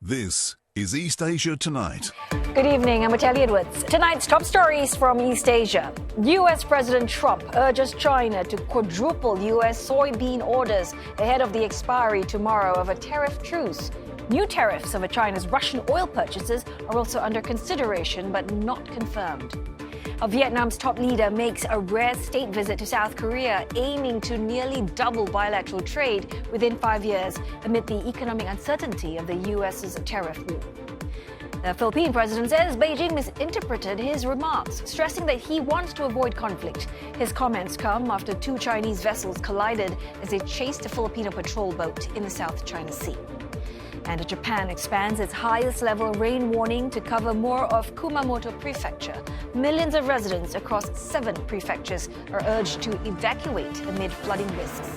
This is East Asia Tonight. Good evening, I'm Mateli Edwards. Tonight's top stories from East Asia. U.S. President Trump urges China to quadruple U.S. soybean orders ahead of the expiry tomorrow of a tariff truce. New tariffs over China's Russian oil purchases are also under consideration but not confirmed. Vietnam's top leader makes a rare state visit to South Korea, aiming to nearly double bilateral trade within 5 years amid the economic uncertainty of the U.S.'s tariff war. The Philippine president says Beijing misinterpreted his remarks, stressing that he wants to avoid conflict. His comments come after two Chinese vessels collided as they chased a Filipino patrol boat in the South China Sea. And Japan expands its highest-level rain warning to cover more of Kumamoto Prefecture. Millions of residents across 7 prefectures are urged to evacuate amid flooding risks.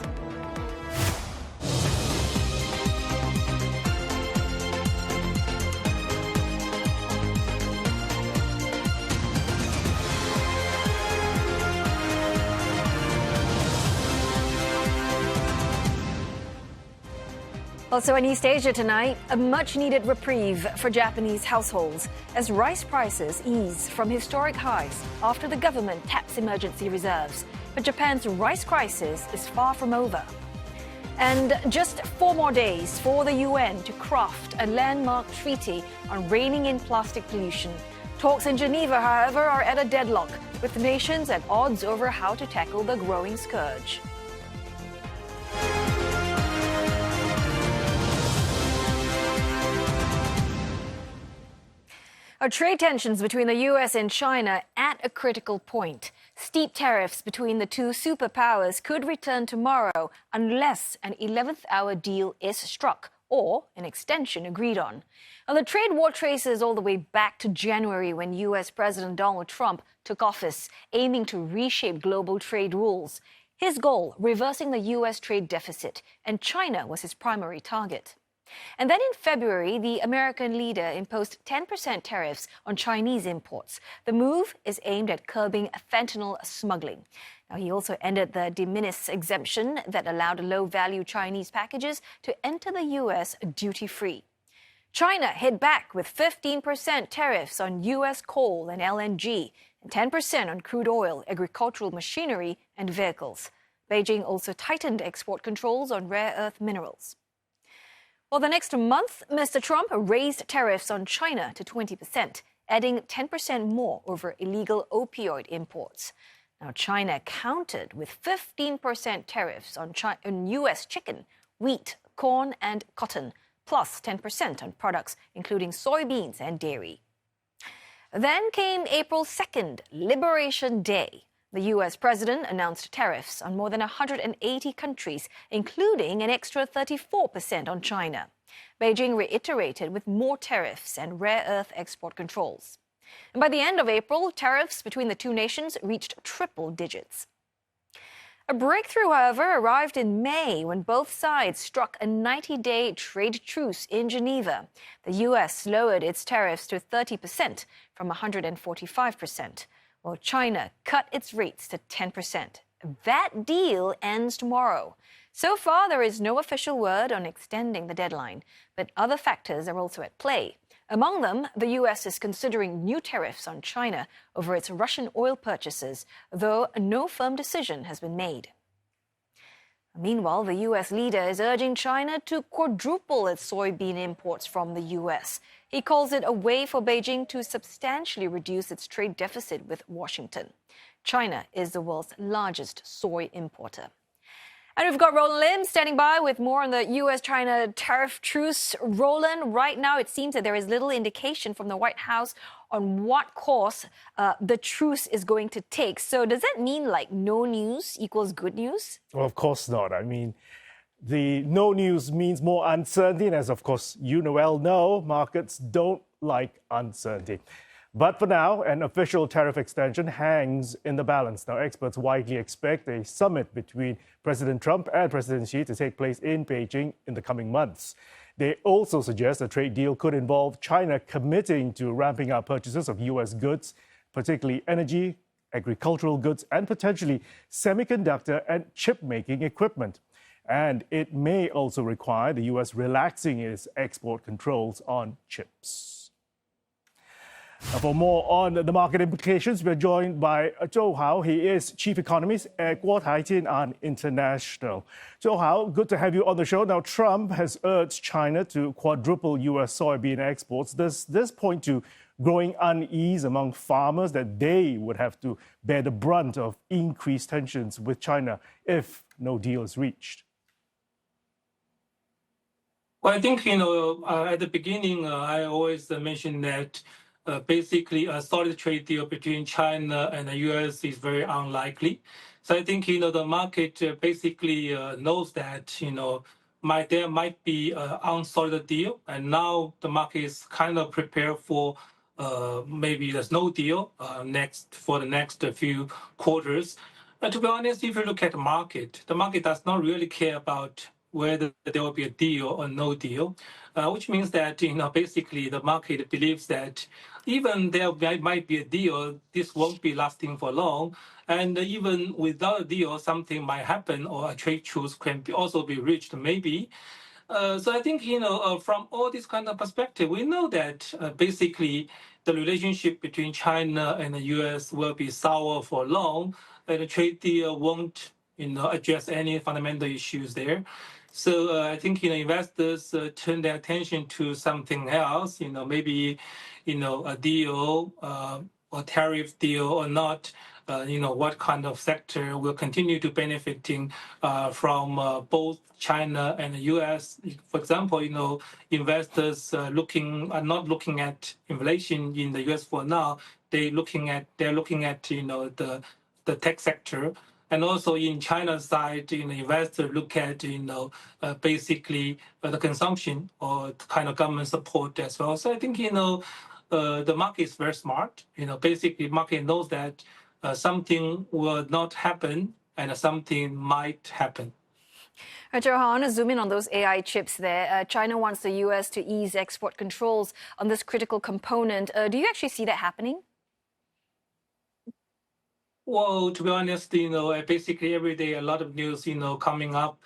Also in East Asia tonight, a much-needed reprieve for Japanese households as rice prices ease from historic highs after the government taps emergency reserves. But Japan's rice crisis is far from over. And just 4 more days for the UN to craft a landmark treaty on reining in plastic pollution. Talks in Geneva, however, are at a deadlock, with the nations at odds over how to tackle the growing scourge. Our trade tensions between the U.S. and China at a critical point. Steep tariffs between the two superpowers could return tomorrow unless an 11th-hour deal is struck or an extension agreed on. Now, the trade war traces all the way back to January when U.S. President Donald Trump took office, aiming to reshape global trade rules. His goal, reversing the U.S. trade deficit, and China was his primary target. And then in February, the American leader imposed 10% tariffs on Chinese imports. The move is aimed at curbing fentanyl smuggling. Now, he also ended the de minimis exemption that allowed low-value Chinese packages to enter the U.S. duty-free. China hit back with 15% tariffs on U.S. coal and LNG and 10% on crude oil, agricultural machinery, and vehicles. Beijing also tightened export controls on rare earth minerals. Well, the next month, Mr. Trump raised tariffs on China to 20%, adding 10% more over illegal opioid imports. Now, China countered with 15% tariffs on U.S. chicken, wheat, corn, and cotton, plus 10% on products including soybeans and dairy. Then came April 2nd, Liberation Day. The U.S. president announced tariffs on more than 180 countries, including an extra 34% on China. Beijing reiterated with more tariffs and rare earth export controls. And by the end of April, tariffs between the two nations reached triple digits. A breakthrough, however, arrived in May when both sides struck a 90-day trade truce in Geneva. The U.S. lowered its tariffs to 30% from 145%. Well, China cut its rates to 10%. That deal ends tomorrow. So far, there is no official word on extending the deadline, but other factors are also at play. Among them, the U.S. is considering new tariffs on China over its Russian oil purchases, though no firm decision has been made. Meanwhile, the U.S. leader is urging China to quadruple its soybean imports from the U.S. He calls it a way for Beijing to substantially reduce its trade deficit with Washington. China is the world's largest soy importer. And we've got Roland Lim standing by with more on the U.S.-China tariff truce. Roland, right now it seems that there is little indication from the White House on what course the truce is going to take. So does that mean like no news equals good news? Well, of course not. I mean, the no news means more uncertainty. And as, of course, you well know, markets don't like uncertainty. But for now, an official tariff extension hangs in the balance. Now, experts widely expect a summit between President Trump and President Xi to take place in Beijing in the coming months. They also suggest a trade deal could involve China committing to ramping up purchases of U.S. goods, particularly energy, agricultural goods, and potentially semiconductor and chip-making equipment. And it may also require the US relaxing its export controls on chips. For more on the market implications, we're joined by Zhou Hao. He is Chief Economist at Guotai Jinan International. Zhou Hao, good to have you on the show. Now, Trump has urged China to quadruple US soybean exports. Does this point to growing unease among farmers that they would have to bear the brunt of increased tensions with China if no deal is reached? Well, I think, at the beginning, I always mentioned that basically a solid trade deal between China and the US is very unlikely. So I think, the market basically knows that, there might be an unsolid deal. And now the market is kind of prepared for maybe there's no deal for the next few quarters. But to be honest, if you look at the market does not really care about whether there will be a deal or no deal, which means that basically the market believes that even there might be a deal, this won't be lasting for long, and even without a deal, something might happen or a trade truce can also be reached maybe. So I think from all this kind of perspective, we know that basically the relationship between China and the U.S. will be sour for long, and the trade deal won't address any fundamental issues there. So I think investors turn their attention to something else. Maybe a deal or tariff deal or not. What kind of sector will continue to benefiting from both China and the U.S. For example, investors are not looking at inflation in the U.S. for now. They're looking at the tech sector. And also in China's side, investors look at basically the consumption or kind of government support as well. So I think the market is very smart. Basically, market knows that something will not happen and something might happen. Zhou Hao, I want to zoom in on those AI chips there. China wants the US to ease export controls on this critical component. Do you actually see that happening? Well, to be honest, basically every day a lot of news, coming up.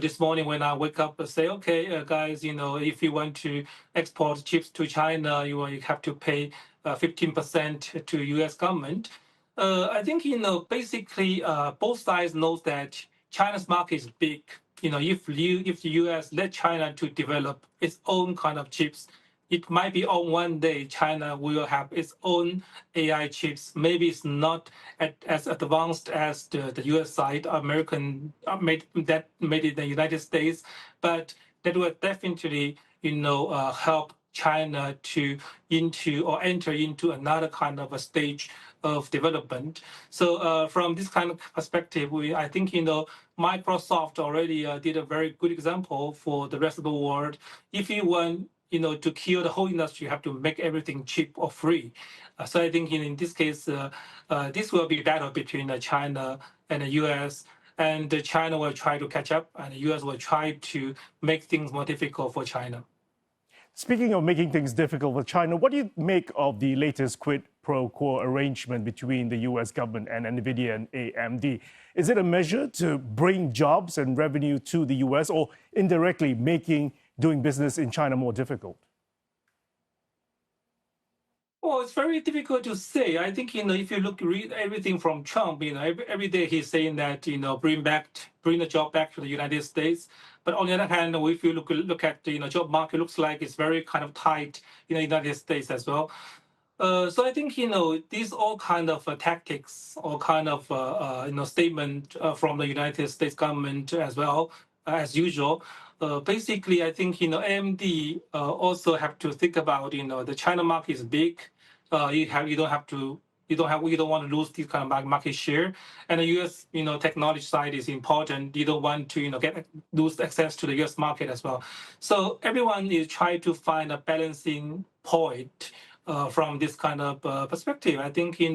This morning when I wake up, I say, okay, guys, if you want to export chips to China, you have to pay 15% to U.S. government. I think, basically both sides knows that China's market is big. If the U.S. let China to develop its own kind of chips, it might be on one day China will have its own AI chips. Maybe it's not as advanced as the U.S. side, American made in the United States, but that will definitely help China to enter into another kind of a stage of development. So from this kind of perspective, I think Microsoft already did a very good example for the rest of the world. If you want to kill the whole industry, you have to make everything cheap or free. So I think in this case, this will be a battle between China and the U.S. And China will try to catch up, and the U.S. will try to make things more difficult for China. Speaking of making things difficult for China, what do you make of the latest quid pro quo arrangement between the US government and NVIDIA and AMD? Is it a measure to bring jobs and revenue to the US, or indirectly making doing business in China more difficult? Well, it's very difficult to say. I think if you read everything from Trump, every day he's saying that bring the job back to the United States. But on the other hand, if you look at the job market, looks like it's very kind of tight in the United States as well. So I think these all kind of tactics or kind of statement from the United States government as well as usual. Basically, I think AMD also have to think about the China market is big. You don't want to lose this kind of market share, and the U.S. technology side is important. You don't want to lose access to the U.S. market as well. So everyone is trying to find a balancing point from this kind of perspective. I think in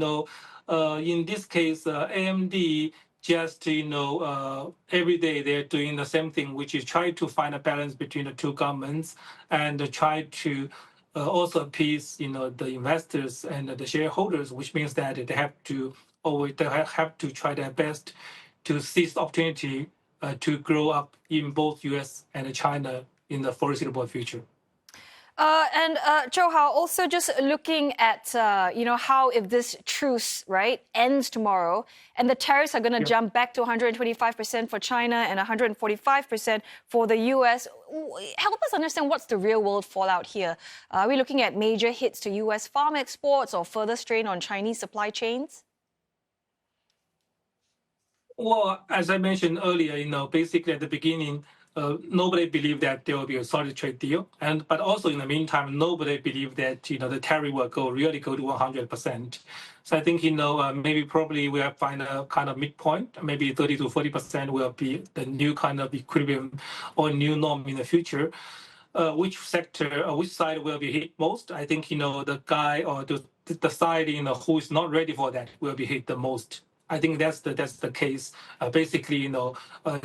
this case, AMD just every day they're doing the same thing, which is try to find a balance between the two governments and try to also appease the investors and the shareholders, which means that they have to try their best to seize the opportunity to grow up in both U.S. and China in the foreseeable future. Zhou Hao, also just looking at, how if this truce, right, ends tomorrow and the tariffs are going to jump back to 125% for China and 145% for the U.S., help us understand what's the real world fallout here. Are we looking at major hits to U.S. farm exports or further strain on Chinese supply chains? Well, as I mentioned earlier, basically at the beginning, nobody believed that there will be a solid trade deal, but also in the meantime, nobody believed that the tariff will really go to 100%. So I think maybe probably we'll find a kind of midpoint, maybe 30 to 40% will be the new kind of equilibrium or new norm in the future. Which sector or which side will be hit most? I think the guy or the side who is not ready for that will be hit the most. I think that's the case. Basically,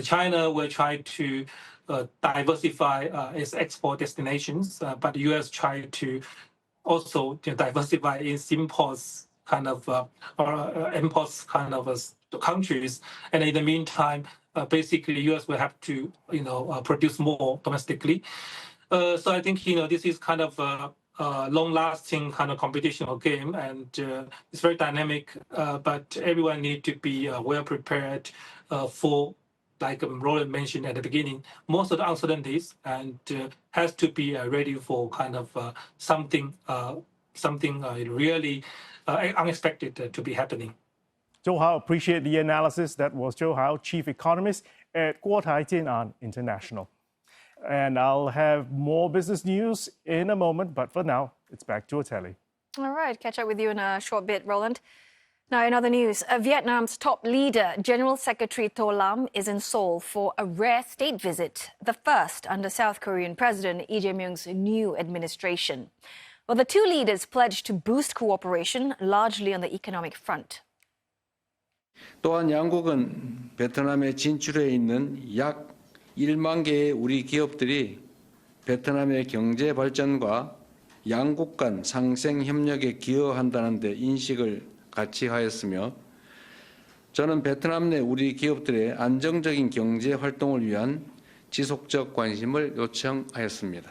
China will try to diversify its export destinations, but the U.S. try to also diversify its imports kind of imports kind of countries. And in the meantime, basically, U.S. will have to produce more domestically. So I think this is kind of long-lasting kind of competitional game, and it's very dynamic. But everyone needs to be well prepared for, like Roland mentioned at the beginning, most of the uncertainties, and has to be ready for kind of something really unexpected to be happening. Zhou Hao, appreciate the analysis. That was Zhou Hao, Chief Economist at Guotai Jian'an International. And I'll have more business news in a moment, but for now, it's back to Otelli. All right, catch up with you in a short bit, Roland. Now, in other news, Vietnam's top leader, General Secretary To Lam, is in Seoul for a rare state visit, the first under South Korean President Lee Jae-myung's new administration. Well, the two leaders pledged to boost cooperation, largely on the economic front. 또한 양국은 베트남에 진출해 있는 약 1만 개의 우리 기업들이 베트남의 경제 발전과 양국 간 상생 협력에 기여한다는 데 인식을 같이 하였으며 저는 베트남 내 우리 기업들의 안정적인 경제 활동을 위한 지속적 관심을 요청하였습니다.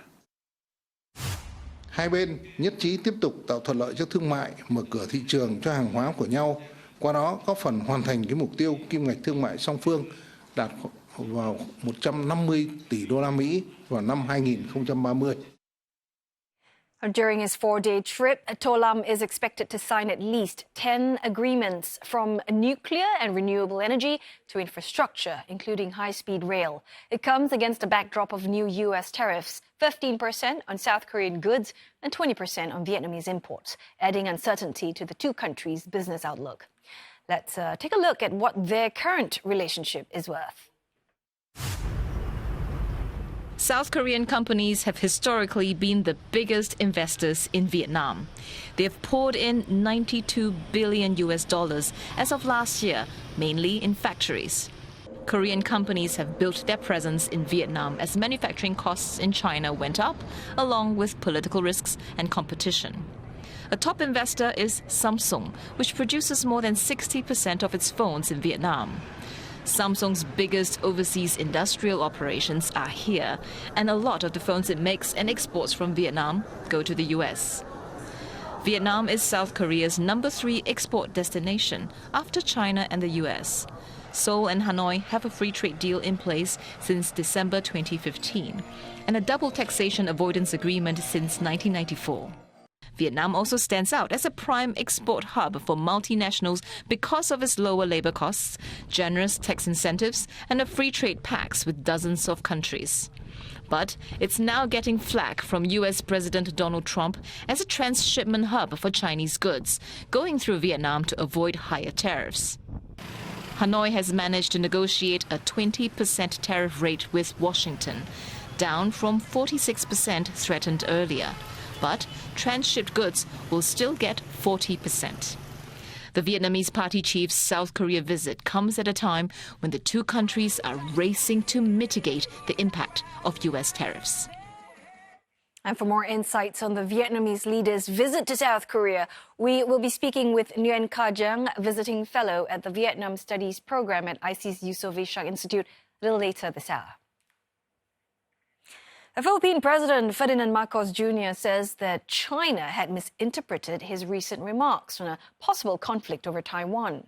Hai bên nhất trí tiếp tục tạo thuận lợi cho thương mại, mở cửa thị trường cho hàng hóa của nhau, qua đó góp phần hoàn thành cái mục tiêu kim ngạch thương mại song phương đạt vào 150 tỷ đô la Mỹ vào năm 2030. During his four-day trip, To Lam is expected to sign at least 10 agreements from nuclear and renewable energy to infrastructure, including high-speed rail. It comes against a backdrop of new U.S. tariffs, 15% on South Korean goods and 20% on Vietnamese imports, adding uncertainty to the two countries' business outlook. Let's take a look at what their current relationship is worth. South Korean companies have historically been the biggest investors in Vietnam. They have poured in $92 billion as of last year, mainly in factories. Korean companies have built their presence in Vietnam as manufacturing costs in China went up, along with political risks and competition. A top investor is Samsung, which produces more than 60% of its phones in Vietnam. Samsung's biggest overseas industrial operations are here, and a lot of the phones it makes and exports from Vietnam go to the US. Vietnam is South Korea's number 3 export destination after China and the US. Seoul and Hanoi have a free trade deal in place since December 2015 and a double taxation avoidance agreement since 1994. Vietnam also stands out as a prime export hub for multinationals because of its lower labor costs, generous tax incentives, and a free trade pact with dozens of countries. But it's now getting flack from US President Donald Trump as a transshipment hub for Chinese goods, going through Vietnam to avoid higher tariffs. Hanoi has managed to negotiate a 20% tariff rate with Washington, down from 46% threatened earlier. But transshipped goods will still get 40%. The Vietnamese party chief's South Korea visit comes at a time when the two countries are racing to mitigate the impact of US tariffs. And for more insights on the Vietnamese leader's visit to South Korea, we will be speaking with Nguyen Ka Giang, visiting fellow at the Vietnam Studies program at IC's Yusof Ishak Institute. a little later this hour. The Philippine President Ferdinand Marcos Jr. says that China had misinterpreted his recent remarks on a possible conflict over Taiwan.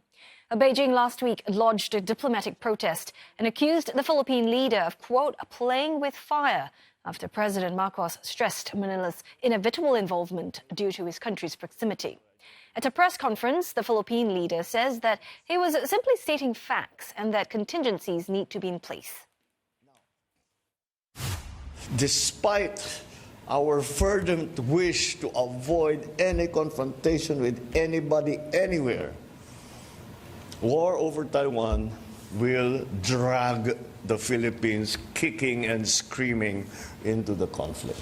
Beijing last week lodged a diplomatic protest and accused the Philippine leader of, quote, playing with fire after President Marcos stressed Manila's inevitable involvement due to his country's proximity. At a press conference, the Philippine leader says that he was simply stating facts and that contingencies need to be in place. Despite our fervent wish to avoid any confrontation with anybody anywhere, war over Taiwan will drag the Philippines kicking and screaming into the conflict.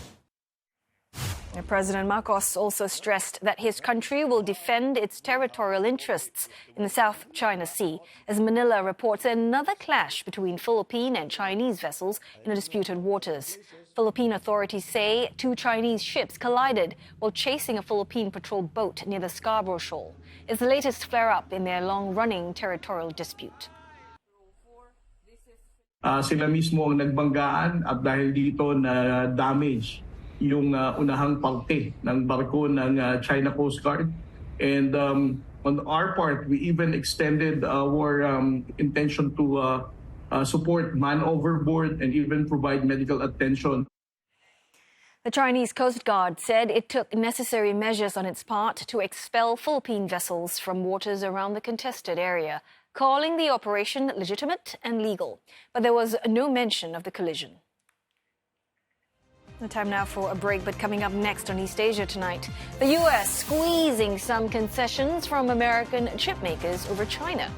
President Marcos also stressed that his country will defend its territorial interests in the South China Sea, as Manila reports another clash between Philippine and Chinese vessels in the disputed waters. Philippine authorities say 2 Chinese ships collided while chasing a Philippine patrol boat near the Scarborough Shoal. It's the latest flare-up in their long-running territorial dispute. Sila mismo ang nagbanggaan at dahil dito na damage yung unahang parte ng barko ng China Coast Guard. And on our part, we even extended our intention to support man overboard and even provide medical attention. The Chinese Coast Guard said it took necessary measures on its part to expel Philippine vessels from waters around the contested area, calling the operation legitimate and legal. But there was no mention of the collision. The time now for a break, but coming up next on East Asia Tonight, the U.S. squeezing some concessions from American chip makers over China.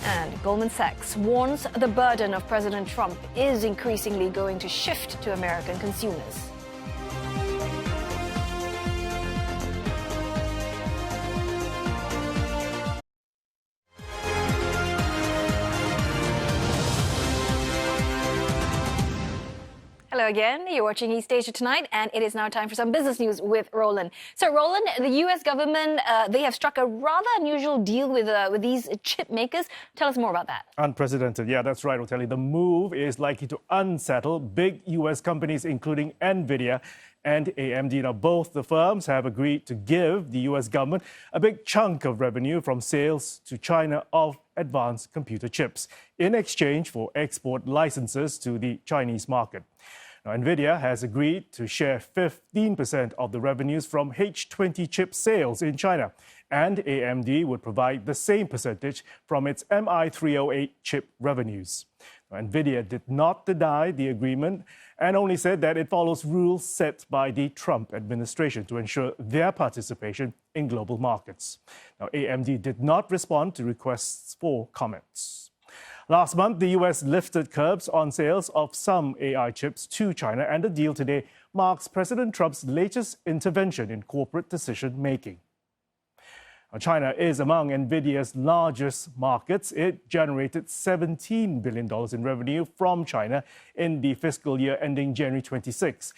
And Goldman Sachs warns the burden of President Trump is increasingly going to shift to American consumers. Hello again. You're watching East Asia Tonight, and it is now time for some business news with Roland. So, Roland, the U.S. government, they have struck a rather unusual deal with these chip makers. Tell us more about that. Unprecedented. Yeah, that's right, Oteli. The move is likely to unsettle big U.S. companies, including NVIDIA and AMD. Now, both the firms have agreed to give the U.S. government a big chunk of revenue from sales to China of advanced computer chips in exchange for export licenses to the Chinese market. Now, NVIDIA has agreed to share 15% of the revenues from H20 chip sales in China, and AMD would provide the same percentage from its MI308 chip revenues. Now, NVIDIA did not deny the agreement and only said that it follows rules set by the Trump administration to ensure their participation in global markets. Now, AMD did not respond to requests for comments. Last month, the U.S. lifted curbs on sales of some AI chips to China, and the deal today marks President Trump's latest intervention in corporate decision-making. China is among NVIDIA's largest markets. It generated $17 billion in revenue from China in the fiscal year ending January 26,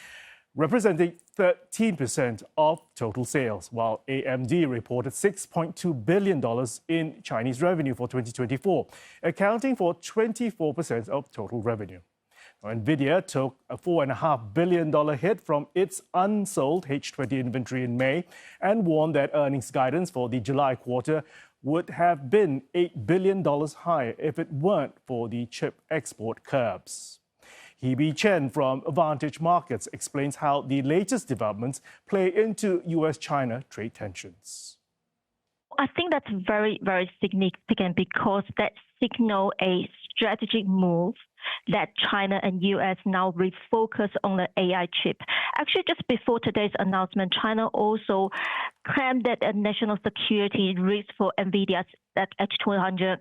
representing 13% of total sales, while AMD reported $6.2 billion in Chinese revenue for 2024, accounting for 24% of total revenue. Now, NVIDIA took a $4.5 billion hit from its unsold H20 inventory in May and warned that earnings guidance for the July quarter would have been $8 billion higher if it weren't for the chip export curbs. Hebe Chen from Vantage Markets explains how the latest developments play into U.S.-China trade tensions. I think that's very, very significant because that signals a strategic move that China and U.S. now refocus on the AI chip. Actually, just before today's announcement, China also claimed that a national security risk for NVIDIA's that H200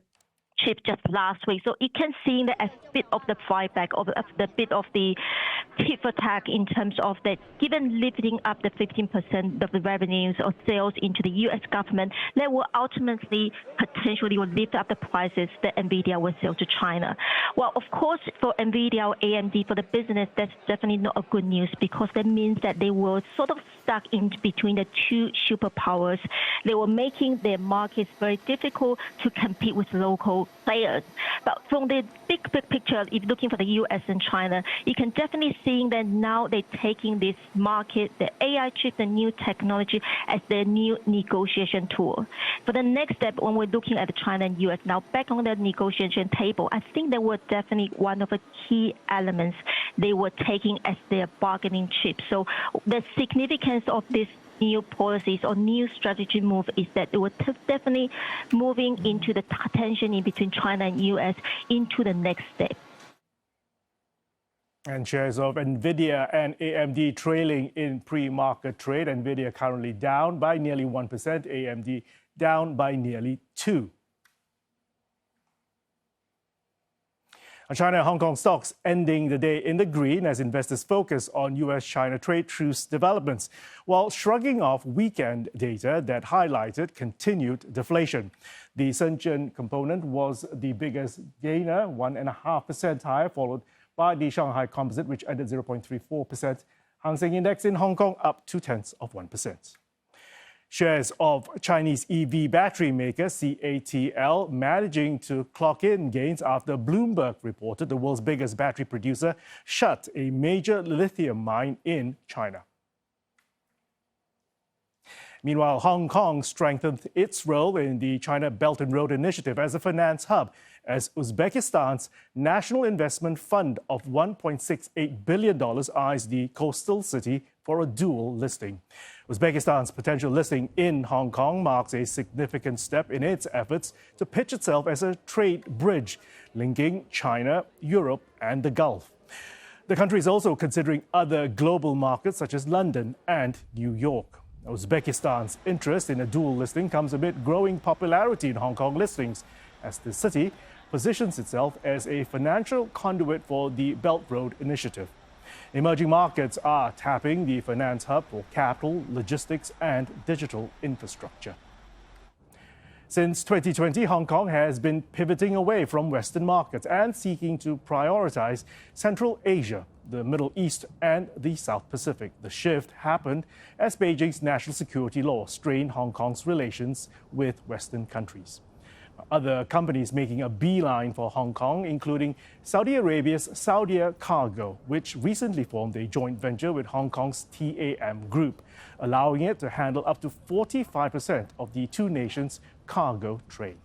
chip just last week. So you can see that a bit of the fight back, of the bit of the tip attack in terms of that, given lifting up the 15% of the revenues or sales into the U.S. government, that will ultimately potentially will lift up the prices that NVIDIA will sell to China. Well, of course, for NVIDIA or AMD, for the business, that's definitely not a good news because that means that they were sort of stuck in between the two superpowers. They were making their markets very difficult to compete with local players. But from the big picture, if you're looking for the U.S. and China, you can definitely see that now they're taking this market, the AI chip, the new technology, as their new negotiation tool. For the next step, when we're looking at China and U.S. now back on the negotiation table, I think they were definitely one of the key elements they were taking as their bargaining chip. So the significance of this new policies or new strategy move is that it was definitely moving into the tension in between China and U.S. into the next step. And shares of NVIDIA and AMD trailing in pre-market trade. NVIDIA currently down by nearly 1%, AMD down by nearly 2%. China and Hong Kong stocks ending the day in the green as investors focus on U.S.-China trade truce developments, while shrugging off weekend data that highlighted continued deflation. The Shenzhen component was the biggest gainer, 1.5% higher, followed by the Shanghai Composite, which ended 0.34%. Hang Seng Index in Hong Kong up 0.2%. Shares of Chinese EV battery maker CATL managing to clock in gains after Bloomberg reported the world's biggest battery producer shut a major lithium mine in China. Meanwhile, Hong Kong strengthened its role in the China Belt and Road Initiative as a finance hub, as Uzbekistan's National Investment Fund of $1.68 billion eyes the coastal city for a dual listing. Uzbekistan's potential listing in Hong Kong marks a significant step in its efforts to pitch itself as a trade bridge linking China, Europe, and the Gulf. The country is also considering other global markets such as London and New York. Uzbekistan's interest in a dual listing comes amid growing popularity in Hong Kong listings, as the city positions itself as a financial conduit for the Belt Road Initiative. Emerging markets are tapping the finance hub for capital, logistics, and digital infrastructure. Since 2020, Hong Kong has been pivoting away from Western markets and seeking to prioritize Central Asia, the Middle East, and the South Pacific. The shift happened as Beijing's national security law strained Hong Kong's relations with Western countries. Other companies making a beeline for Hong Kong, including Saudi Arabia's Saudia Cargo, which recently formed a joint venture with Hong Kong's TAM Group, allowing it to handle up to 45% of the two nations' cargo trade.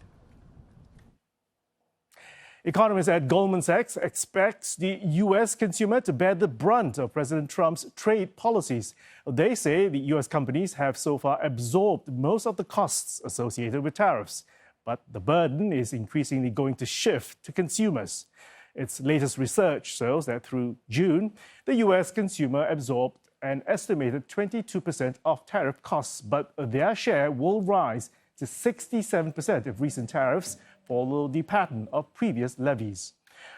Economists at Goldman Sachs expect the U.S. consumer to bear the brunt of President Trump's trade policies. They say the U.S. companies have so far absorbed most of the costs associated with tariffs, but the burden is increasingly going to shift to consumers. Its latest research shows that through June, the U.S. consumer absorbed an estimated 22% of tariff costs, but their share will rise to 67% if recent tariffs follow the pattern of previous levies.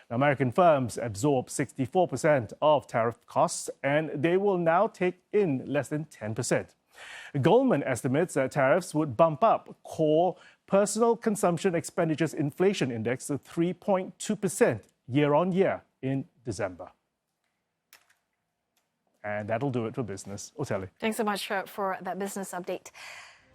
Now, American firms absorb 64% of tariff costs, and they will now take in less than 10%. Goldman estimates that tariffs would bump up core personal consumption expenditures inflation index to 3.2% year on year in December. And that'll do it for business. Oteli. Thanks so much for that business update.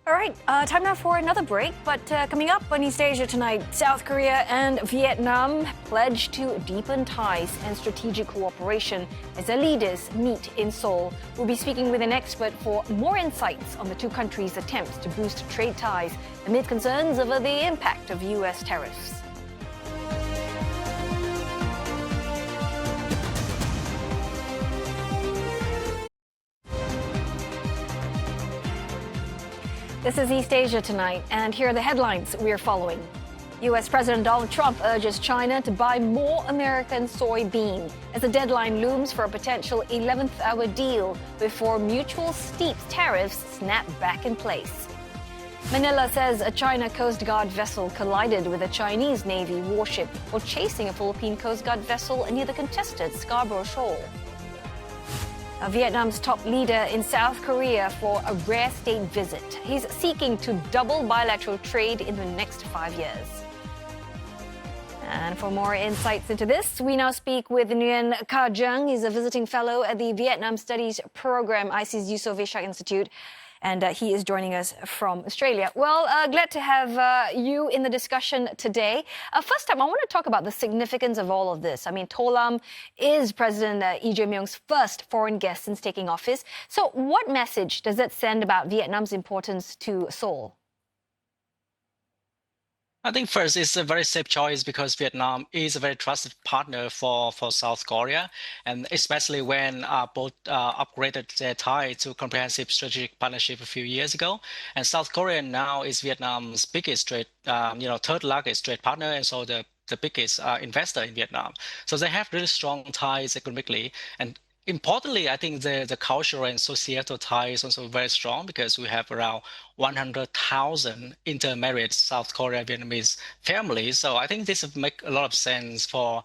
All right, time now for another break. But coming up on East Asia tonight, South Korea and Vietnam pledge to deepen ties and strategic cooperation as their leaders meet in Seoul. We'll be speaking with an expert for more insights on the two countries' attempts to boost trade ties amid concerns over the impact of U.S. tariffs. This is East Asia tonight, and here are the headlines we are following. U.S. President Donald Trump urges China to buy more American soybean as the deadline looms for a potential 11th-hour deal before mutual steep tariffs snap back in place. Manila says a China Coast Guard vessel collided with a Chinese Navy warship while chasing a Philippine Coast Guard vessel near the contested Scarborough Shoal. Vietnam's top leader in South Korea for a rare state visit. He's seeking to double bilateral trade in the next 5 years. And for more insights into this, we now speak with Nguyen Ka Jung. He's a visiting fellow at the Vietnam Studies Program, IC's Yusof Ishak Institute. and he is joining us from Australia. Well, glad to have you in the discussion today. First time, I want to talk about the significance of all of this. I mean, To Lam is President Lee Jae-myung's first foreign guest since taking office. So what message does that send about Vietnam's importance to Seoul? I think first it's a very safe choice because Vietnam is a very trusted partner for South Korea, and especially when both upgraded their tie to comprehensive strategic partnership a few years ago. And South Korea now is Vietnam's biggest trade, third largest trade partner, and so the biggest investor in Vietnam. So they have really strong ties economically. And importantly, I think the cultural and societal tie is also very strong because we have around 100,000 intermarried South Korea Vietnamese families. So I think this would make a lot of sense for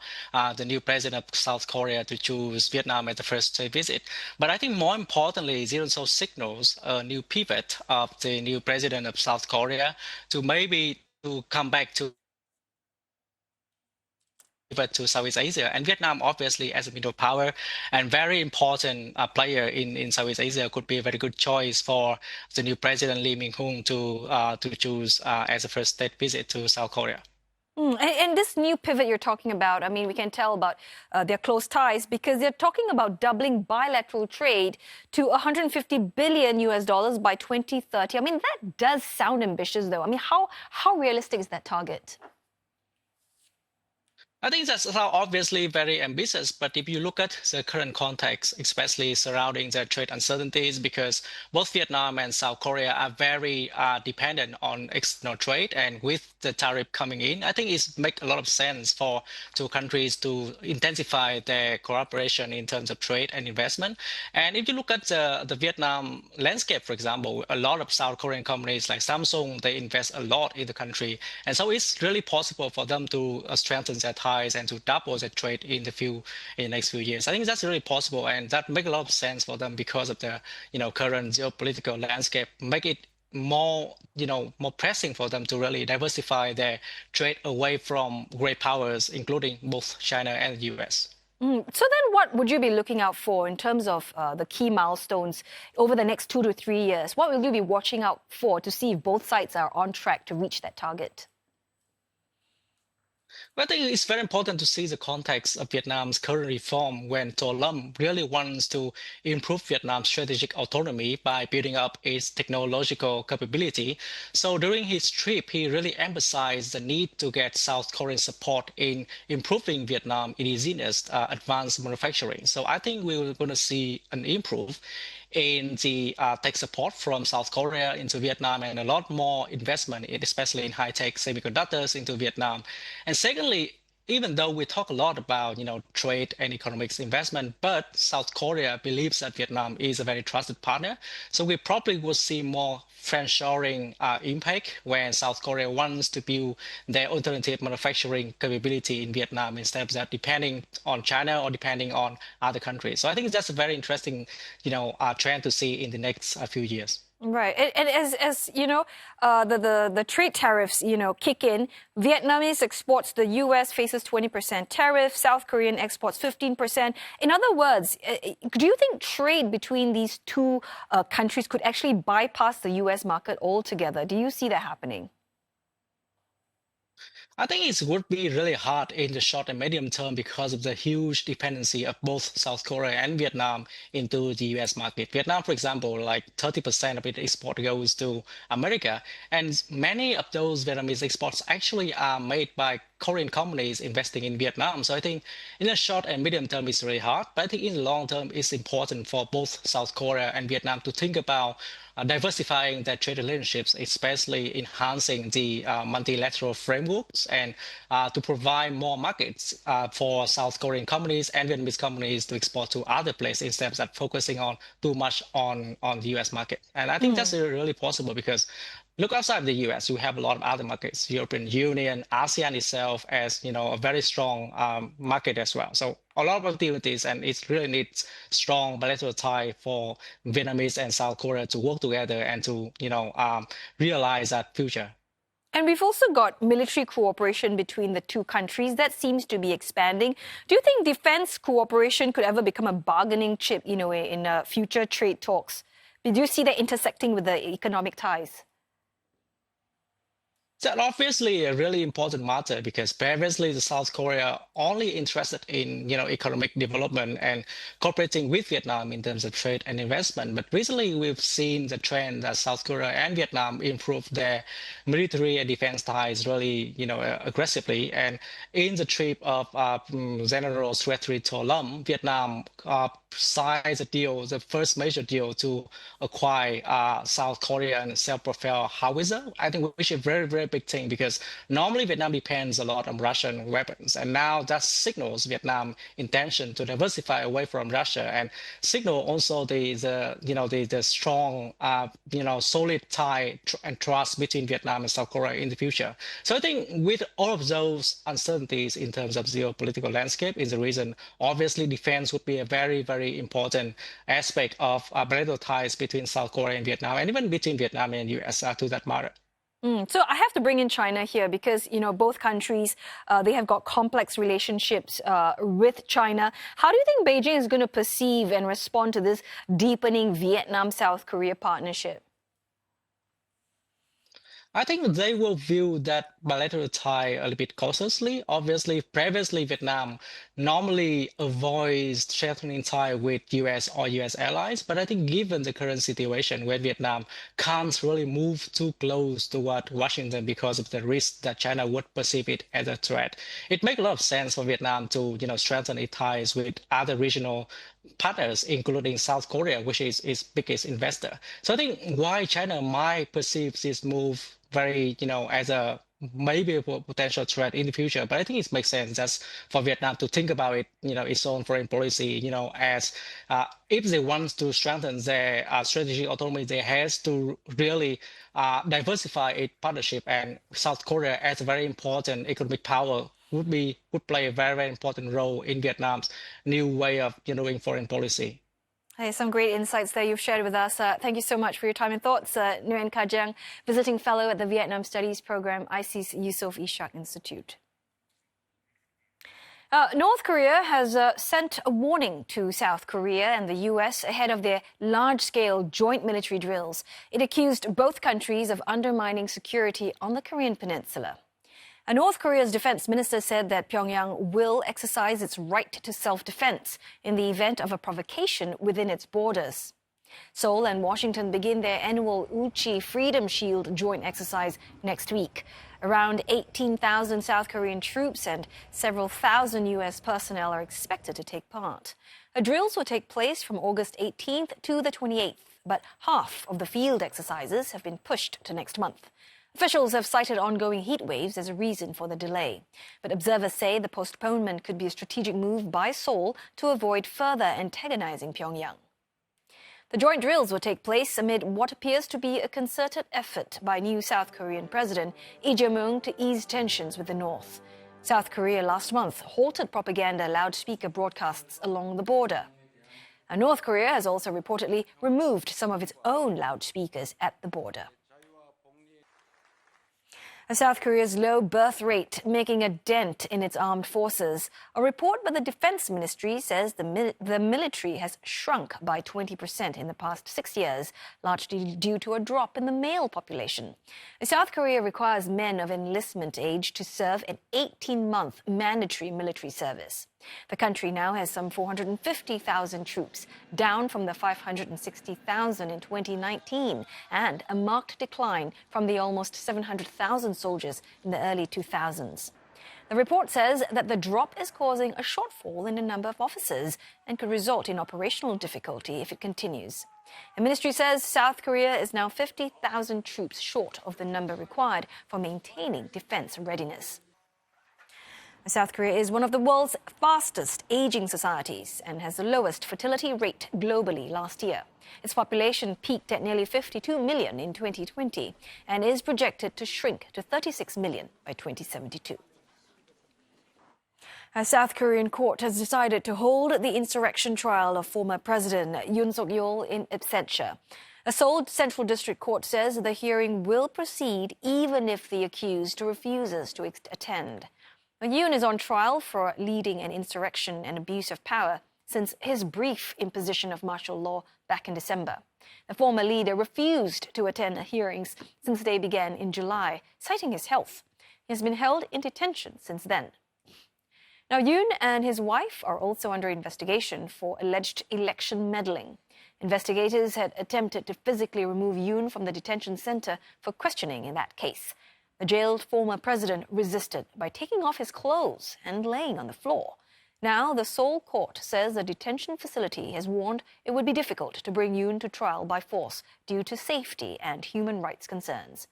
the new president of South Korea to choose Vietnam as the first state visit. But I think more importantly, it also signals a new pivot of the new president of South Korea to maybe to come back to Southeast Asia. And Vietnam, obviously, as a middle power and very important player in Southeast Asia, could be a very good choice for the new president Lee Min-hung to choose as a first state visit to South Korea. And this new pivot you're talking about, I mean, we can tell about their close ties because they're talking about doubling bilateral trade to $150 billion by 2030. I mean, that does sound ambitious, though. I mean, how realistic is that target? I think that's obviously very ambitious, but if you look at the current context, especially surrounding the trade uncertainties, because both Vietnam and South Korea are very dependent on external trade, and with the tariff coming in, I think it makes a lot of sense for two countries to intensify their cooperation in terms of trade and investment. And if you look at the Vietnam landscape, for example, a lot of South Korean companies like Samsung, they invest a lot in the country, and so it's really possible for them to strengthen their ties and to double the trade in the next few years. I think that's really possible, and that makes a lot of sense for them because of the current geopolitical landscape. Make it more pressing for them to really diversify their trade away from great powers, including both China and the US. So then what would you be looking out for in terms of the key milestones over the next 2 to 3 years? What will you be watching out for to see if both sides are on track to reach that target? I think it's very important to see the context of Vietnam's current reform when To Lam really wants to improve Vietnam's strategic autonomy by building up its technological capability. So during his trip, he really emphasized the need to get South Korean support in improving Vietnam indigenous advanced manufacturing. So I think we're going to see an improve in the tech support from South Korea into Vietnam, and a lot more investment, especially in high-tech semiconductors into Vietnam. And secondly, even though we talk a lot about trade and economics investment, but South Korea believes that Vietnam is a very trusted partner. So we probably will see more friendshoring impact when South Korea wants to build their alternative manufacturing capability in Vietnam instead of that depending on China or depending on other countries. So I think that's a very interesting trend to see in the next few years. Right, and as you know, the trade tariffs kick in. Vietnamese exports to the U.S. faces 20% tariff. South Korean exports 15%. In other words, do you think trade between these two countries could actually bypass the U.S. market altogether? Do you see that happening? I think it would be really hard in the short and medium term because of the huge dependency of both South Korea and Vietnam into the US market. Vietnam, for example, like 30% of its export goes to America, and many of those Vietnamese exports actually are made by Korean companies investing in Vietnam. So I think in the short and medium term, it's really hard, but I think in the long term, it's important for both South Korea and Vietnam to think about diversifying their trade relationships, especially enhancing the multilateral frameworks and to provide more markets for South Korean companies and Vietnamese companies to export to other places instead of focusing on too much on the US market. And I think that's really possible because look outside the US, you have a lot of other markets, European Union, ASEAN itself as a very strong market as well. So a lot of opportunities, and it really needs strong bilateral tie for Vietnamese and South Korea to work together and to realize that future. And we've also got military cooperation between the two countries that seems to be expanding. Do you think defense cooperation could ever become a bargaining chip, in future trade talks Do you see that intersecting with the economic ties? That's obviously a really important matter because previously the South Korea only interested in economic development and cooperating with Vietnam in terms of trade and investment. But recently we've seen the trend that South Korea and Vietnam improved their military and defense ties really aggressively. And in the trip of General Secretary To Lam, Vietnam signed a deal, the first major deal to acquire South Korean self-propelled howitzer. I think which is a very, very big thing because normally Vietnam depends a lot on Russian weapons, and now that signals Vietnam's intention to diversify away from Russia and signal also the strong solid tie and trust between Vietnam and South Korea in the future. So I think with all of those uncertainties in terms of geopolitical landscape is the reason obviously defense would be a very, very important aspect of bilateral ties between South Korea and Vietnam, and even between Vietnam and US to that matter. So I have to bring in China here because, both countries, they have got complex relationships with China. How do you think Beijing is going to perceive and respond to this deepening Vietnam-South Korea partnership? I think they will view that bilateral tie a little bit cautiously. Obviously, previously Vietnam normally avoids strengthening tie with US or US allies, but I think given the current situation where Vietnam can't really move too close toward Washington because of the risk that China would perceive it as a threat, it makes a lot of sense for Vietnam to strengthen its ties with other regional partners, including South Korea, which is its biggest investor. So I think why China might perceive this move very, as a maybe a potential threat in the future. But I think it makes sense just for Vietnam to think about it, its own foreign policy, as if they want to strengthen their strategic autonomy, they has to really diversify its partnership. And South Korea, as a very important economic power, would play a very, very important role in Vietnam's new way of doing foreign policy. Hey, some great insights there you've shared with us. Thank you so much for your time and thoughts. Nguyen Ka Giang, visiting fellow at the Vietnam Studies Program, IC's Yusof Ishak Institute. North Korea has sent a warning to South Korea and the US ahead of their large-scale joint military drills. It accused both countries of undermining security on the Korean peninsula. North Korea's defense minister said that Pyongyang will exercise its right to self-defense in the event of a provocation within its borders. Seoul and Washington begin their annual Uchi Freedom Shield joint exercise next week. Around 18,000 South Korean troops and several thousand US personnel are expected to take part. The drills will take place from August 18th to the 28th, but half of the field exercises have been pushed to next month. Officials have cited ongoing heat waves as a reason for the delay. But observers say the postponement could be a strategic move by Seoul to avoid further antagonizing Pyongyang. The joint drills will take place amid what appears to be a concerted effort by new South Korean President Lee Jae-myung to ease tensions with the North. South Korea last month halted propaganda loudspeaker broadcasts along the border. And North Korea has also reportedly removed some of its own loudspeakers at the border. South Korea's low birth rate making a dent in its armed forces. A report by the Defense Ministry says the military has shrunk by 20% in the past 6 years, largely due to a drop in the male population. South Korea requires men of enlistment age to serve an 18-month mandatory military service. The country now has some 450,000 troops, down from the 560,000 in 2019, and a marked decline from the almost 700,000 soldiers in the early 2000s. The report says that the drop is causing a shortfall in the number of officers and could result in operational difficulty if it continues. The ministry says South Korea is now 50,000 troops short of the number required for maintaining defense readiness. South Korea is one of the world's fastest aging societies and has the lowest fertility rate globally last year. Its population peaked at nearly 52 million in 2020 and is projected to shrink to 36 million by 2072. A South Korean court has decided to hold the insurrection trial of former President Yoon Suk-yeol in absentia. A Seoul Central District Court says the hearing will proceed even if the accused refuses to attend. Yoon is on trial for leading an insurrection and abuse of power since his brief imposition of martial law back in December. The former leader refused to attend hearings since they began in July, citing his health. He has been held in detention since then. Now, Yoon and his wife are also under investigation for alleged election meddling. Investigators had attempted to physically remove Yoon from the detention center for questioning in that case. The jailed former president resisted by taking off his clothes and laying on the floor. Now, the Seoul court says the detention facility has warned it would be difficult to bring Yoon to trial by force due to safety and human rights concerns.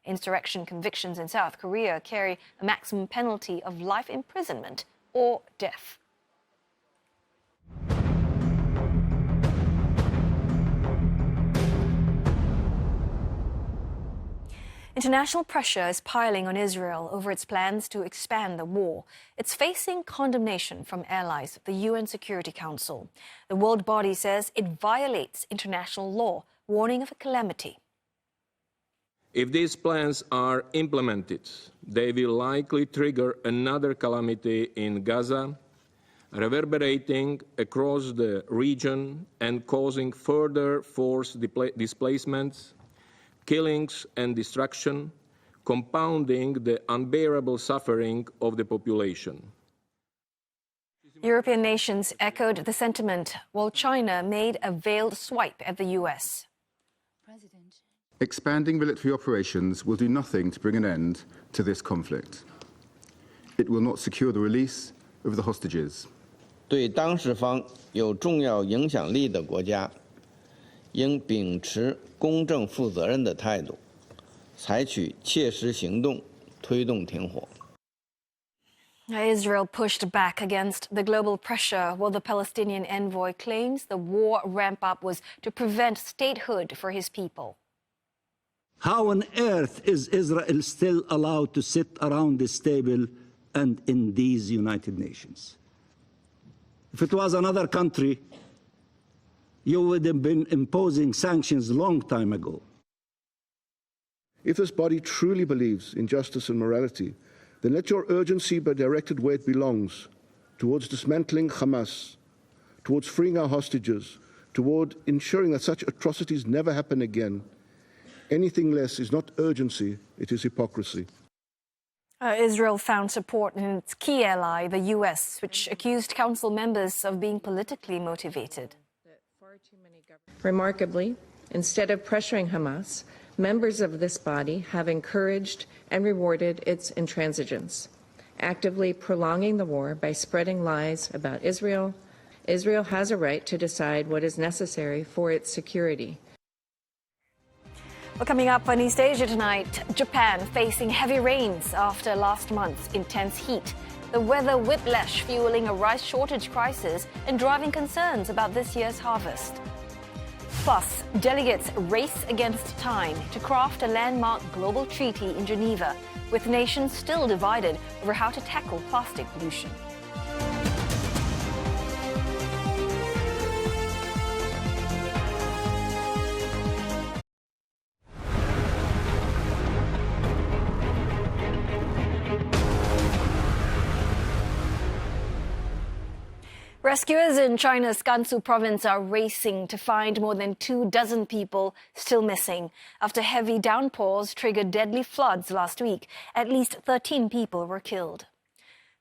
Insurrection convictions in South Korea carry a maximum penalty of life imprisonment or death. International pressure is piling on Israel over its plans to expand the war. It's facing condemnation from allies of the UN Security Council. The world body says it violates international law, warning of a calamity. If these plans are implemented, they will likely trigger another calamity in Gaza, reverberating across the region and causing further forced displacements, killings and destruction, compounding the unbearable suffering of the population. European nations echoed the sentiment, while China made a veiled swipe at the US. Expanding military operations will do nothing to bring an end to this conflict. It will not secure the release of the hostages. 对当事方有重要影响力的国家，应秉持公正负责任的态度，采取切实行动，推动停火。 Israel pushed back against the global pressure, while the Palestinian envoy claims the war ramp-up was to prevent statehood for his people. How on earth is Israel still allowed to sit around this table and in these United Nations? If it was another country, you would have been imposing sanctions a long time ago. If this body truly believes in justice and morality, then let your urgency be directed where it belongs, towards dismantling Hamas, towards freeing our hostages, toward ensuring that such atrocities never happen again. Anything less is not urgency, it is hypocrisy. Israel found support in its key ally, the US, which accused council members of being politically motivated. Remarkably, instead of pressuring Hamas, members of this body have encouraged and rewarded its intransigence, actively prolonging the war by spreading lies about Israel. Israel has a right to decide what is necessary for its security. Well, coming up on East Asia tonight, Japan facing heavy rains after last month's intense heat. The weather whiplash fueling a rice shortage crisis and driving concerns about this year's harvest. Plus, delegates race against time to craft a landmark global treaty in Geneva, with nations still divided over how to tackle plastic pollution. Rescuers in China's Gansu province are racing to find more than 24 people still missing. After heavy downpours triggered deadly floods last week, at least 13 people were killed.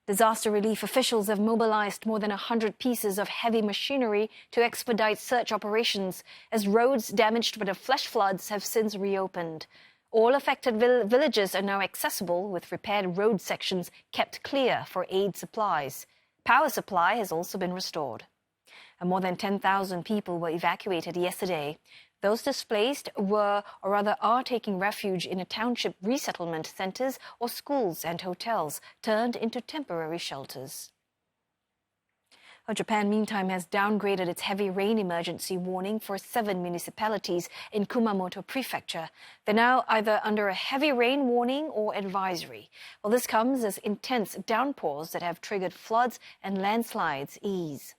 Disaster relief officials have mobilized more than 100 pieces of heavy machinery to expedite search operations, as roads damaged by the flash floods have since reopened. All affected villages are now accessible, with repaired road sections kept clear for aid supplies. Power supply has also been restored. And more than 10,000 people were evacuated yesterday. Those displaced were, or rather are, taking refuge in township resettlement centers or schools and hotels turned into temporary shelters. Well, Japan, meantime, has downgraded its heavy rain emergency warning for 7 municipalities in Kumamoto Prefecture. They're now either under a heavy rain warning or advisory. Well, this comes as intense downpours that have triggered floods and landslides ease.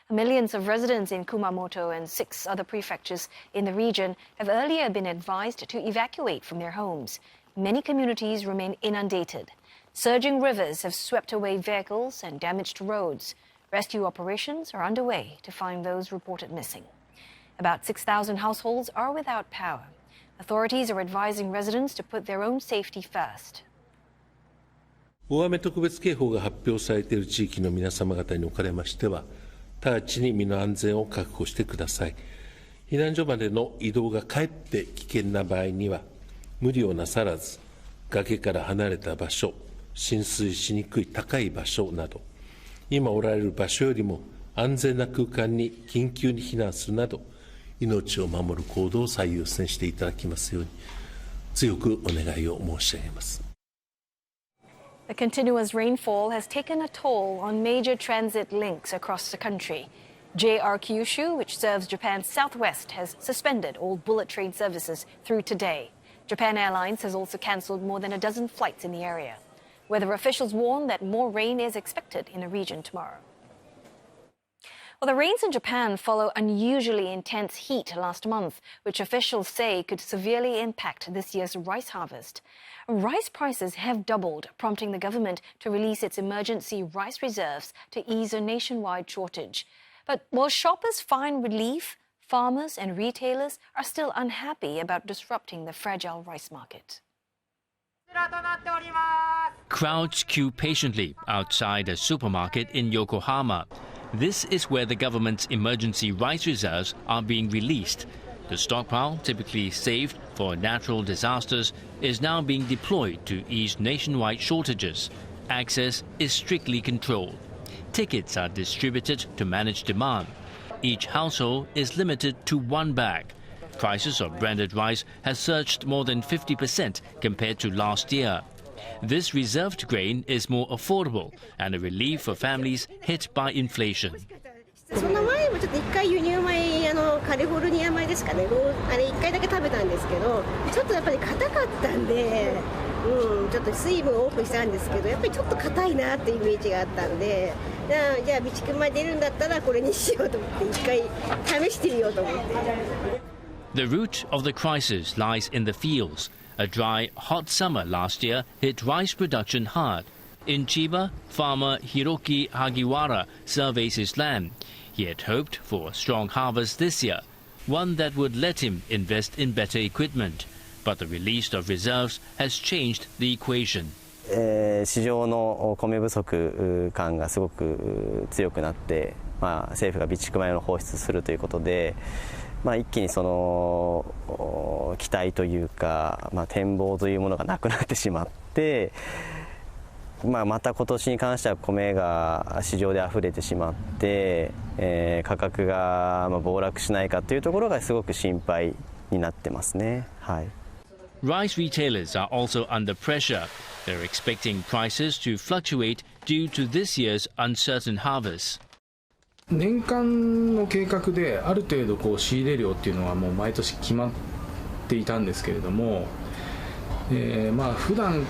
Millions of residents in Kumamoto and 6 other prefectures in the region have earlier been advised to evacuate from their homes. Many communities remain inundated. Surging rivers have swept away vehicles and damaged roads. Rescue operations are underway to find those reported missing. About 6,000 households are without power. Authorities are advising residents to put their own safety first. 大雨特別警報が発表されている地域の皆様方におかれましては、直ちに身の安全を確保してください。避難所までの移動がかえって危険な場合には、無理をなさらず、崖から離れた場所、浸水しにくい高い場所など、今おられる場所よりも安全な空間に緊急に避難するなど、命を守る行動を最優先していただきますように、強くお願いを申し上げます。The continuous rainfall has taken a toll on major transit links across the country. JR Kyushu, which serves Japan's southwest, has suspended all bullet train services through today. Japan Airlines has also cancelled more than a dozen flights in the area. Weather officials warn that more rain is expected in the region tomorrow. Well, the rains in Japan follow unusually intense heat last month, which officials say could severely impact this year's rice harvest. Rice prices have doubled, prompting the government to release its emergency rice reserves to ease a nationwide shortage. But while shoppers find relief, farmers and retailers are still unhappy about disrupting the fragile rice market. Crowds queue patiently outside a supermarket in Yokohama. This is where the government's emergency rice reserves are being released. The stockpile, typically saved for natural disasters, is now being deployed to ease nationwide shortages. Access is strictly controlled. Tickets are distributed to manage demand. Each household is limited to one bag. Prices of branded rice has surged more than 50% compared to last year. This reserved grain is more affordable and a relief for families hit by inflation. その前もちょっと1回輸入米カリフォルニア米ですかね、あれ1回だけ食べたんですけど、ちょっとやっぱり硬かったんで、ちょっと水分を多くしたんですけど、やっぱりちょっと硬いなっていうイメージがあったんで、じゃあ備蓄米出るんだったらこれにしようと思って1回試してみようと思って。The root of the crisis lies in the fields. A dry, hot summer last year hit rice production hard. In Chiba, farmer Hiroki Hagiwara surveys his land. He had hoped for a strong harvest this year, one that would let him invest in better equipment. But the release of reserves has changed the equation. 市場の米不足感がすごく強くなって、政府が備蓄米を放出するということで、一気にその期待というか、展望というものがなくなってしまって、また今年に関しては米が市場で溢れてしまって、価格が暴落しないかというところがすごく心配になってますね。はい。Rice retailers are also under pressure. They're expecting prices to fluctuate due to this year's uncertain harvest. 年間の計画である程度仕入れ量っていうのはもう毎年決まっていたんですけれども、普段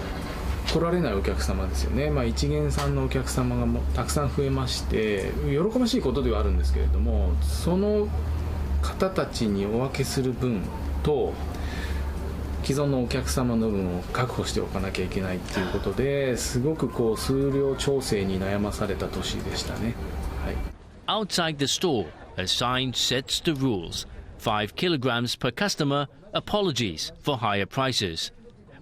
来られないお客様ですよね、一元さんのお客様がたくさん増えまして喜ばしいことではあるんですけれども、その方たちにお分けする分と既存のお客様の分を確保しておかなきゃいけないっていうことですごく数量調整に悩まされた年でしたね。はい。Outside the store, a sign sets the rules. 5 kilograms per customer, apologies for higher prices.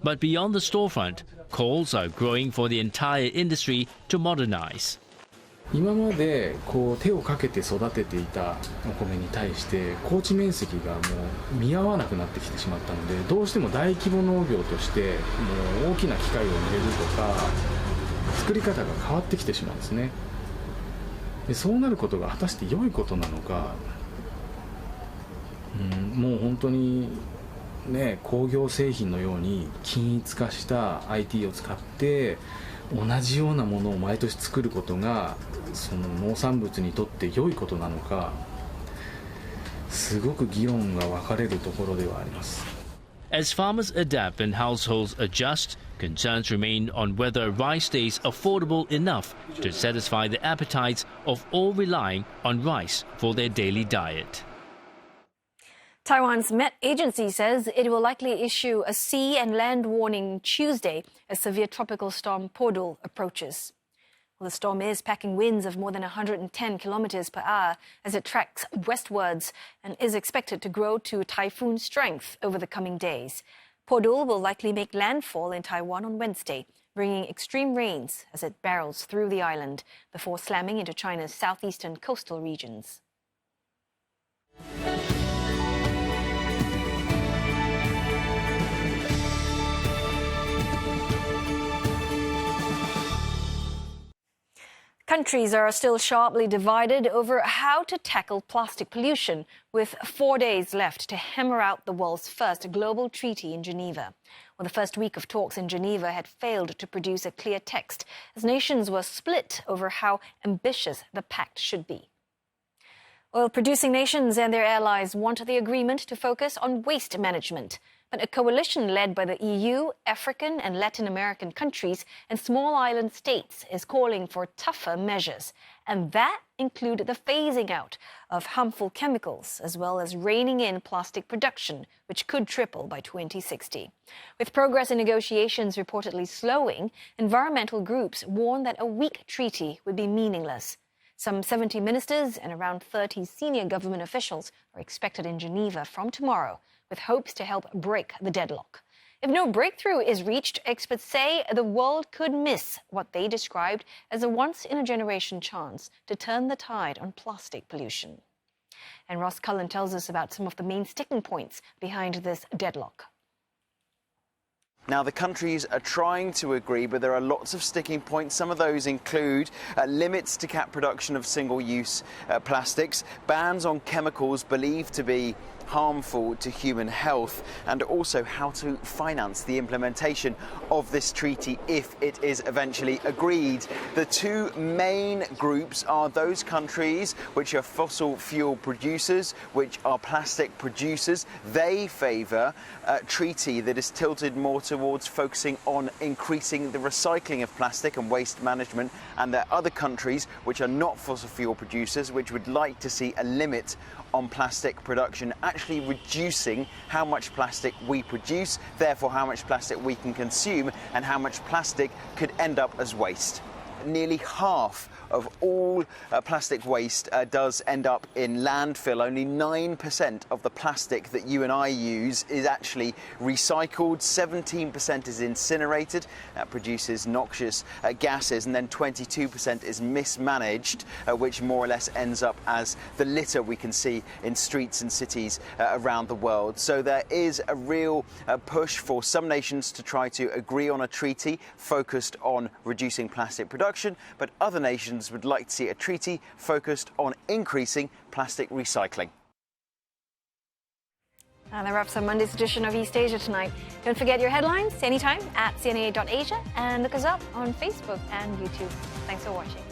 But beyond the storefront, calls are growing for the entire industry to modernize. 今まで手をかけて育てていたお米に対して耕地面積がもう見合わなくなってきてしまったので、どうしても大規模農業としてもう大きな機械を入れるとか作り方が変わってきてしまうんですね。でそうなることが果たして良いことなのか、もう本当にね、工業製品のように均一化した IT を使って同じようなものを毎年作ることがその農産物にとって良いことなのか、すごく議論が分かれるところではあります。As farmers adapt and households adjust, concerns remain on whether rice stays affordable enough to satisfy the appetites of all relying on rice for their daily diet. Taiwan's Met Agency says it will likely issue a sea and land warning Tuesday as severe tropical storm Podul approaches. Well, the storm is packing winds of more than 110 kilometers per hour as it tracks westwards and is expected to grow to typhoon strength over the coming days. Podul will likely make landfall in Taiwan on Wednesday, bringing extreme rains as it barrels through the island before slamming into China's southeastern coastal regions. Countries are still sharply divided over how to tackle plastic pollution, with 4 days left to hammer out the world's first global treaty in Geneva. Well, the first week of talks in Geneva had failed to produce a clear text, as nations were split over how ambitious the pact should be. Oil-producing nations and their allies want the agreement to focus on waste management. But a coalition led by the EU, African and Latin American countries and small island states is calling for tougher measures. And that include the phasing out of harmful chemicals, as well as reining in plastic production, which could triple by 2060. With progress in negotiations reportedly slowing, environmental groups warn that a weak treaty would be meaningless. Some 70 ministers and around 30 senior government officials are expected in Geneva from tomorrow, with hopes to help break the deadlock. If no breakthrough is reached, experts say the world could miss what they described as a once-in-a-generation chance to turn the tide on plastic pollution. And Ross Cullen tells us about some of the main sticking points behind this deadlock. Now, the countries are trying to agree, but there are lots of sticking points. Some of those include limits to cap production of single-use plastics, bans on chemicals believed to be harmful to human health, and also how to finance the implementation of this treaty if it is eventually agreed. The two main groups are those countries which are fossil fuel producers, which are plastic producers. They favour a treaty that is tilted more towards focusing on increasing the recycling of plastic and waste management, and there are other countries which are not fossil fuel producers which would like to see a limit on plastic production, actually reducing how much plastic we produce, therefore how much plastic we can consume, and how much plastic could end up as waste. Nearly half of all plastic waste does end up in landfill. Only 9% of the plastic that you and I use is actually recycled. 17% is incinerated. That produces noxious gases, and then 22% is mismanaged, which more or less ends up as the litter we can see in streets and cities around the world. So there is a real push for some nations to try to agree on a treaty focused on reducing plastic production, but other nations would like to see a treaty focused on increasing plastic recycling. And that wraps up Monday's edition of East Asia Tonight. Don't forget your headlines anytime at cna.asia, and look us up on Facebook and YouTube. Thanks for watching.